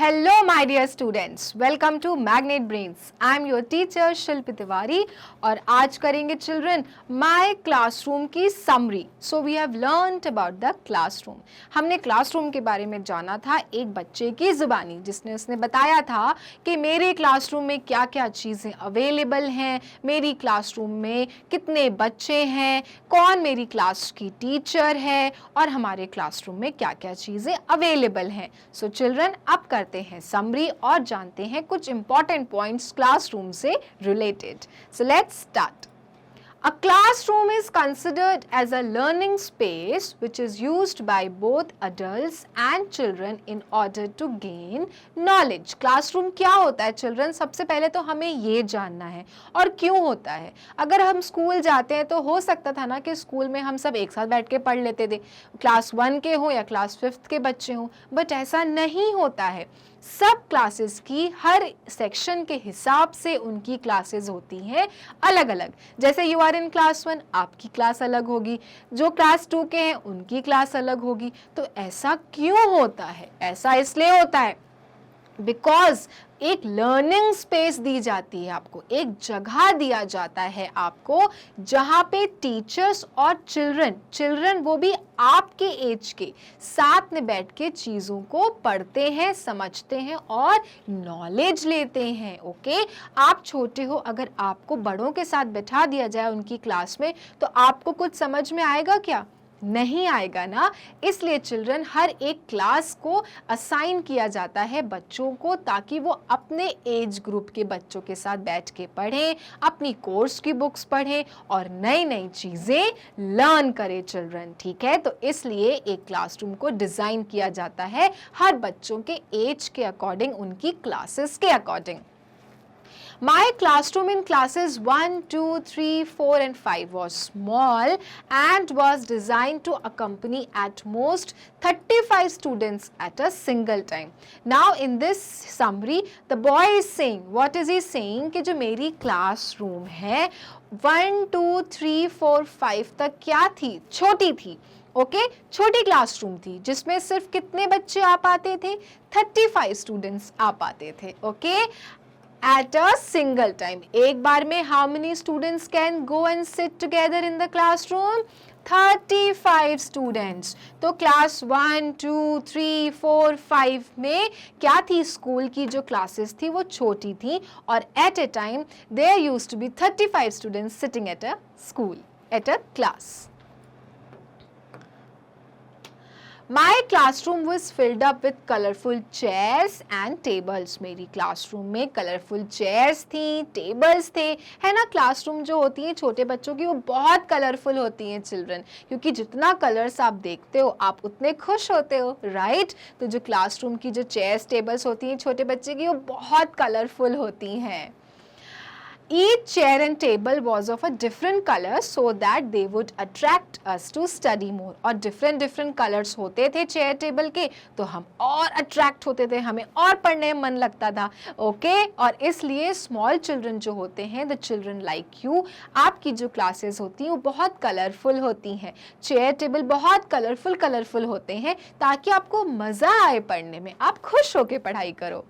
Hello my dear students, welcome to Magnet Brains. I am your teacher शिल्पी तिवारी और आज करेंगे children my classroom की समरी. So we have learned about the classroom. हमने classroom के बारे में जाना था एक बच्चे की जुबानी जिसने उसने बताया था कि मेरे क्लासरूम में क्या क्या चीज़ें अवेलेबल हैं, मेरी क्लासरूम में कितने बच्चे हैं, कौन मेरी क्लास की टीचर है और हमारे क्लासरूम में क्या क्या चीज़ें अवेलेबल हैं. सो चिल्ड्रन अब करते हैं समरी और जानते हैं कुछ इंपॉर्टेंट पॉइंट्स क्लासरूम से related. So let's start. A classroom is considered as a learning space which is used by both adults and children in order to gain knowledge. Classroom क्या होता है children? सबसे पहले तो हमें ये जानना है और क्यों होता है. अगर हम स्कूल जाते हैं तो हो सकता था ना कि स्कूल में हम सब एक साथ बैठ के पढ़ लेते थे, क्लास 1 के हों या क्लास 5th के बच्चे हों, बट ऐसा नहीं होता है. सब क्लासेस की हर सेक्शन के हिसाब से उनकी क्लासेस होती हैं अलग अलग. जैसे यू आर इन क्लास 1, आपकी क्लास अलग होगी, जो क्लास 2 के हैं उनकी क्लास अलग होगी. तो ऐसा क्यों होता है? ऐसा इसलिए होता है बिकॉज एक लर्निंग स्पेस दी जाती है, आपको एक जगह दिया जाता है आपको जहाँ पे टीचर्स और चिल्ड्रन वो भी आपके एज के साथ में बैठ के चीज़ों को पढ़ते हैं, समझते हैं और नॉलेज लेते हैं. ओके, आप छोटे हो, अगर आपको बड़ों के साथ बैठा दिया जाए उनकी क्लास में तो आपको कुछ समझ में आएगा क्या? नहीं आएगा ना. इसलिए चिल्ड्रन हर एक क्लास को असाइन किया जाता है बच्चों को ताकि वो अपने एज ग्रुप के बच्चों के साथ बैठ के पढ़ें, अपनी कोर्स की बुक्स पढ़ें और नई नई चीज़ें लर्न करें चिल्ड्रन. ठीक है, तो इसलिए एक क्लासरूम को डिज़ाइन किया जाता है हर बच्चों के एज के अकॉर्डिंग, उनकी क्लासेस के according. My classroom in classes 1, 2, 3, 4 and 5 was small and was designed to accompany at most 35 students at a single time. Now in this summary, the boy is saying, what is he saying? कि जो मेरी classroom है 1, 2, 3, 4, 5 तक क्या थी? छोटी थी. Okay, छोटी क्लासरूम थी जिसमें सिर्फ कितने बच्चे आ पाते थे? 35 स्टूडेंट्स आ पाते थे. Okay, at a single time. एक बार में how many students can go and sit together in the classroom? 35 students. तो क्लास 1, 2, 3, 4, 5 में क्या थी? स्कूल की जो क्लासेस थी वो छोटी थी और at a time there used to be 35 students sitting at a school, at a class. My classroom was filled up with colorful chairs and tables. मेरी क्लासरूम में कलरफुल चेयर्स थी, टेबल्स थे. है ना, क्लासरूम जो होती हैं छोटे बच्चों की वो बहुत कलरफुल होती हैं चिल्ड्रन, क्योंकि जितना कलर्स आप देखते हो आप उतने खुश होते हो, राइट? तो जो क्लासरूम की जो चेयर्स टेबल्स होती हैं छोटे बच्चे की वो बहुत कलरफुल होती हैं. Each chair and table was of a different color so that they would attract us to study more. और different colors होते थे चेयर टेबल के तो हम और अट्रैक्ट होते थे, हमें और पढ़ने में मन लगता था. ओके, और इसलिए स्मॉल चिल्ड्रन जो होते हैं, द चिल्ड्रन लाइक यू, आपकी जो क्लासेस होती हैं वो बहुत कलरफुल होती हैं, चेयर टेबल बहुत कलरफुल होते हैं ताकि आपको मज़ा आए पढ़ने में, आप खुश होकर पढ़ाई करो.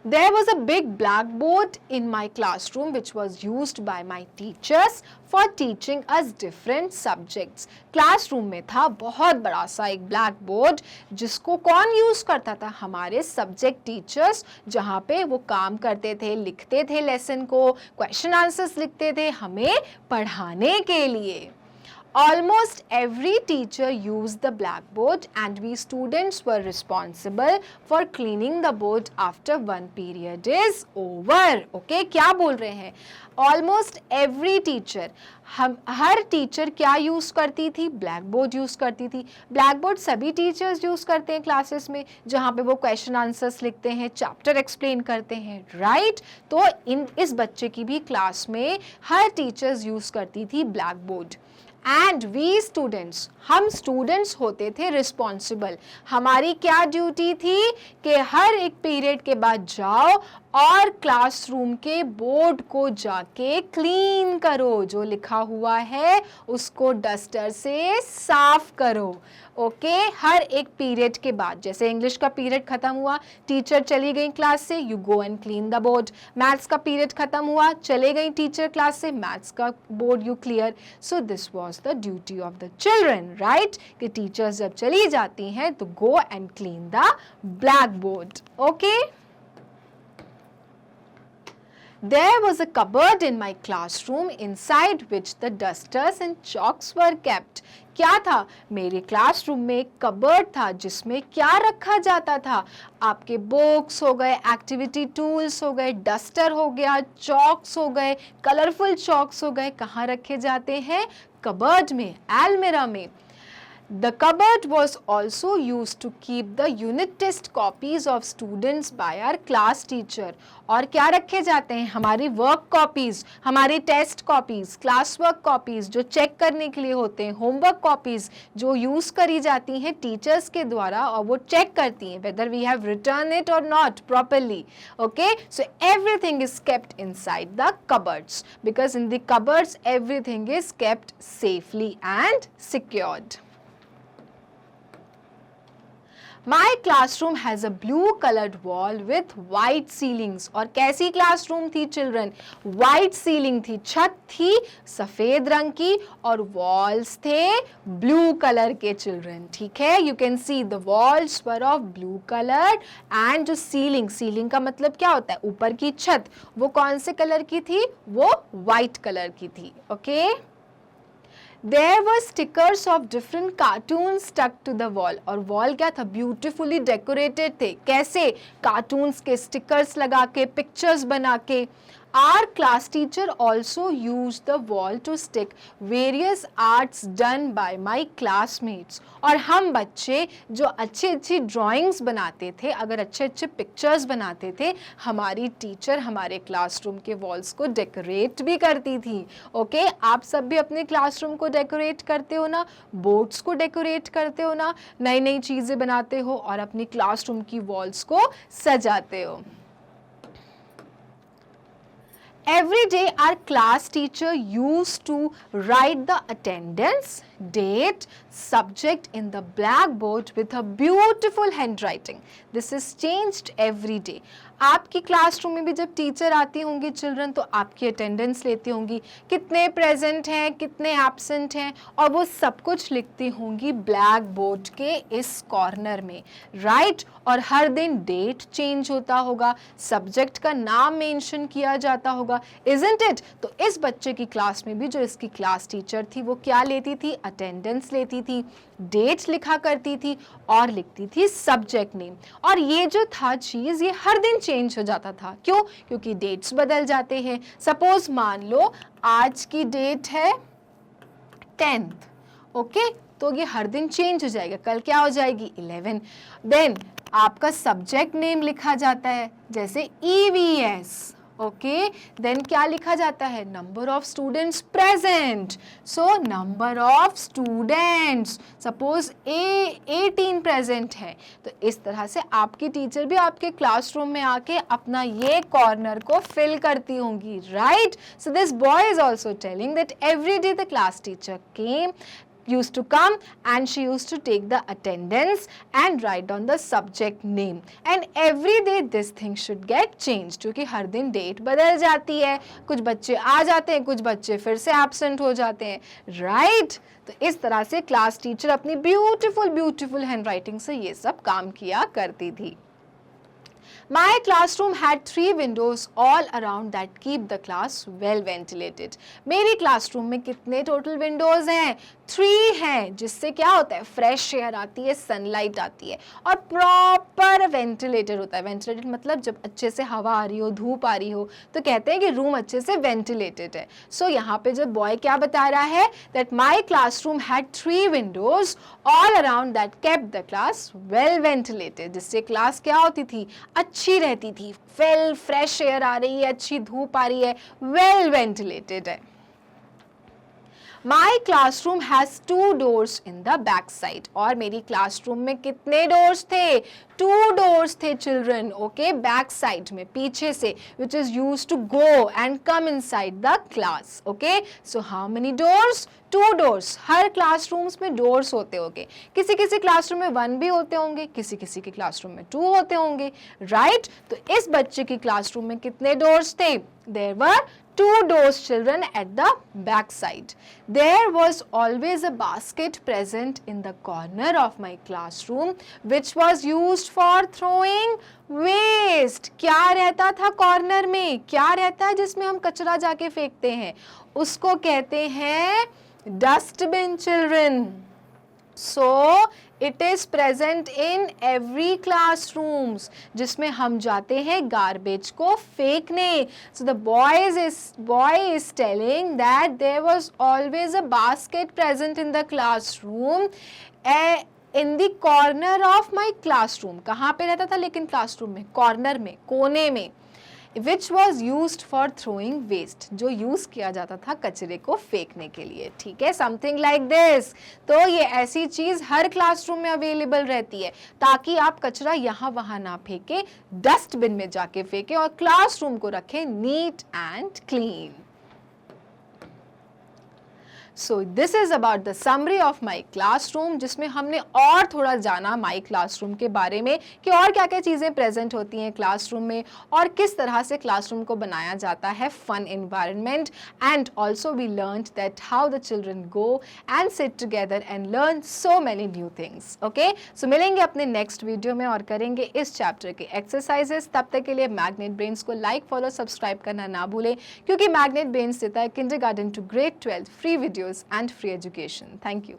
There was a big blackboard in my classroom which was used by my teachers for teaching us different subjects. Classroom में था बहुत बड़ा सा एक ब्लैक बोर्ड जिसको कौन यूज़ करता था? हमारे सब्जेक्ट टीचर्स, जहाँ पे वो काम करते थे, लिखते थे लेसन को, क्वेश्चन आंसर्स लिखते थे हमें पढ़ाने के लिए. Almost every teacher used the blackboard and we students were responsible for cleaning the board after one period is over. Okay, क्या बोल रहे हैं? Almost every teacher, हम हर टीचर क्या यूज़ करती थी? ब्लैक बोर्ड यूज़ करती थी. ब्लैक बोर्ड सभी टीचर्स यूज़ करते हैं क्लासेस में, जहाँ पे वो क्वेश्चन आंसर्स लिखते हैं, चैप्टर एक्सप्लेन करते हैं, राइट? तो इस बच्चे की भी क्लास में हर टीचर्स यूज़ करती थी blackboard. And we students, हम स्टूडेंट्स होते थे रिस्पॉन्सिबल. हमारी क्या ड्यूटी थी कि हर एक पीरियड के बाद जाओ और क्लासरूम के बोर्ड को जाके क्लीन करो, जो लिखा हुआ है उसको डस्टर से साफ करो। ओके हर एक पीरियड के बाद, जैसे इंग्लिश का पीरियड खत्म हुआ, टीचर चली गई क्लास से, you go and clean the board. Maths का पीरियड खत्म हुआ, चले गई टीचर क्लास से, मैथ्स का board you clear. So this was the duty of the children, right, कि टीचर्स जब चली जाती हैं तो go and clean the black board. Okay There was a cupboard in my classroom inside which the dusters and chalks were kept. क्या था? मेरे classroom में एक कबर्ड था जिसमें क्या रखा जाता था? आपके बुक्स हो गए, एक्टिविटी टूल्स हो गए, डस्टर हो गया, चॉक्स हो गए, कलरफुल चॉक्स हो गए। कहाँ रखे जाते हैं? कबर्ड में, अलमीरा में। The cupboard was also used to keep the unit test copies of students by our class teacher. और क्या रखे जाते हैं? हमारी वर्क कॉपीज, हमारी test copies, class work copies जो चेक करने के लिए होते हैं, होमवर्क कॉपीज जो यूज करी जाती हैं टीचर्स के द्वारा, और वो चेक करती हैं whether we have written it or not properly. Okay, so everything is kept inside the cupboards because in the cupboards everything is kept safely and secured. My classroom has a blue colored wall with white ceilings. और कैसी classroom थी children? white ceiling थी, छत थी सफेद रंग की, और walls थे blue कलर के चिल्ड्रन। ठीक है, you can see the walls were of blue colored and जो सीलिंग का मतलब क्या होता है? ऊपर की छत, वो कौन से कलर की थी? वो white कलर की थी। Okay There were stickers of different cartoons stuck to the wall. और वॉल क्या था? ब्यूटिफुली डेकोरेटेड थे। कैसे? कार्टून्स के स्टिकर्स लगा के, पिक्चर्स बना के। Our class teacher also used the wall to stick various arts done by my classmates. और हम बच्चे जो अच्छी ड्राइंग्स बनाते थे, अगर अच्छे पिक्चर्स बनाते थे, हमारी टीचर हमारे क्लासरूम के वॉल्स को डेकोरेट भी करती थी। ओके आप सब भी अपने क्लासरूम को डेकोरेट करते हो ना, बोर्ड्स को डेकोरेट करते हो ना, नई चीज़ें बनाते हो और अपनी क्लासरूम की वॉल्स को सजाते हो। Every day our class teacher used to write the attendance, date, subject in the blackboard with a beautiful handwriting. This is changed every day. आपकी क्लासरूम में भी जब टीचर आती होंगी चिल्ड्रन, तो आपकी अटेंडेंस लेती होंगी, कितने प्रेजेंट हैं, कितने एब्सेंट हैं, और वो सब कुछ लिखती होंगी ब्लैक बोर्ड के इस कॉर्नर में, राइट। और हर दिन डेट चेंज होता होगा, सब्जेक्ट का नाम मेंशन किया जाता होगा, इजंट इट? तो इस बच्चे की क्लास में भी जो इसकी क्लास टीचर थी वो क्या लेती थी? अटेंडेंस लेती थी, डेट लिखा करती थी और लिखती थी सब्जेक्ट नेम। और ये जो था चीज़, ये हर दिन चेंज हो जाता था। क्यों? क्योंकि डेट्स बदल जाते हैं। सपोज मान लो आज की डेट है 10th, ओके, तो ये हर दिन चेंज हो जाएगा। कल क्या हो जाएगी? 11। देन आपका सब्जेक्ट नेम लिखा जाता है, जैसे EVS, ओके। देन क्या लिखा जाता है? Number of students present, so number of students, suppose 18 present है। तो इस तरह से आपकी टीचर भी आपके क्लासरूम में आके अपना ये कॉर्नर को फिल करती होंगी, right. So this boy is also telling that every day the class teacher came, used to come and she used to take the attendance and write down the subject name, and every day this thing should get changed, क्योंकि हर दिन date बदल जाती है, कुछ बच्चे आ जाते हैं, कुछ बच्चे फिर से एब्सेंट हो जाते हैं, राइट। तो इस तरह से क्लास टीचर अपनी ब्यूटीफुल हैंडराइटिंग से ये सब काम किया करती थी। My classroom had 3 windows all around that keep the class well ventilated. मेरी क्लासरूम में कितने टोटल विंडोज हैं? 3 हैं, जिससे क्या होता है? फ्रेश एयर आती है, सनलाइट आती है और प्रॉपर वेंटिलेटेड होता है। वेंटिलेटेड मतलब जब अच्छे से हवा आ रही हो, धूप आ रही हो, तो कहते हैं कि रूम अच्छे से वेंटिलेटेड है। सो यहाँ पे जब बॉय क्या बता रहा है? That my classroom had 3 Windows all around that kept the class well ventilated, जिससे क्लास क्या होती थी? अच्छी रहती थी, वेल फ्रेश एयर आ रही है, अच्छी धूप आ रही है, वेल वेंटिलेटेड है। My classroom has 2 doors in the back side. और मेरी क्लासरूम में कितने डोर्स थे? 2 doors थे चिल्ड्रन, ओके, बैक साइड में, पीछे से, which is used to go and come inside the class, okay. So how many doors? 2 doors. हर क्लासरूम्स में डोर्स होते होंगे, किसी किसी क्लासरूम में 1 भी होते होंगे, किसी किसी के क्लासरूम में 2 होते होंगे, राइट. तो इस बच्चे की क्लासरूम में कितने डोर्स थे? There were 2 doors, children, at the back side. There was always a basket present in the corner of my classroom, which was used for throwing waste. क्या रहता था कॉर्नर में? क्या रहता है जिसमें हम कचरा जाके फेंकते हैं? उसको कहते हैं dustbin, children. So it is present in every classrooms, जिसमें हम जाते हैं गार्बेज को फेंकने. So the boy is telling that there was always a basket present in the classroom, in the corner of my classroom. कहाँ पे रहता था लेकिन क्लासरूम में? कॉर्नर में, कोने में. Which was used for throwing waste, जो यूज किया जाता था कचरे को फेंकने के लिए. ठीक है, समथिंग लाइक दिस. तो ये ऐसी चीज हर क्लासरूम में अवेलेबल रहती है ताकि आप कचरा यहाँ वहां ना फेंके, डस्टबिन में जाके फेंके और क्लासरूम को रखें neat and clean. So this is about the summary of my classroom, जिसमें हमने और थोड़ा जाना माई क्लासरूम के बारे में कि और क्या क्या चीज़ें प्रेजेंट होती हैं क्लासरूम में और किस तरह से क्लासरूम को बनाया जाता है fun environment. And also we learn that how the children go and sit together and learn so many new things. Okay, so मिलेंगे अपने नेक्स्ट वीडियो में और करेंगे इस चैप्टर के एक्सरसाइजेस. तब तक के लिए मैग्नेट ब्रेन्स को लाइक, फॉलो, सब्सक्राइब करना ना भूलें, क्योंकि मैग्नेट ब्रेन्स देता है kindergarten to grade 12 free videos and free education. Thank you.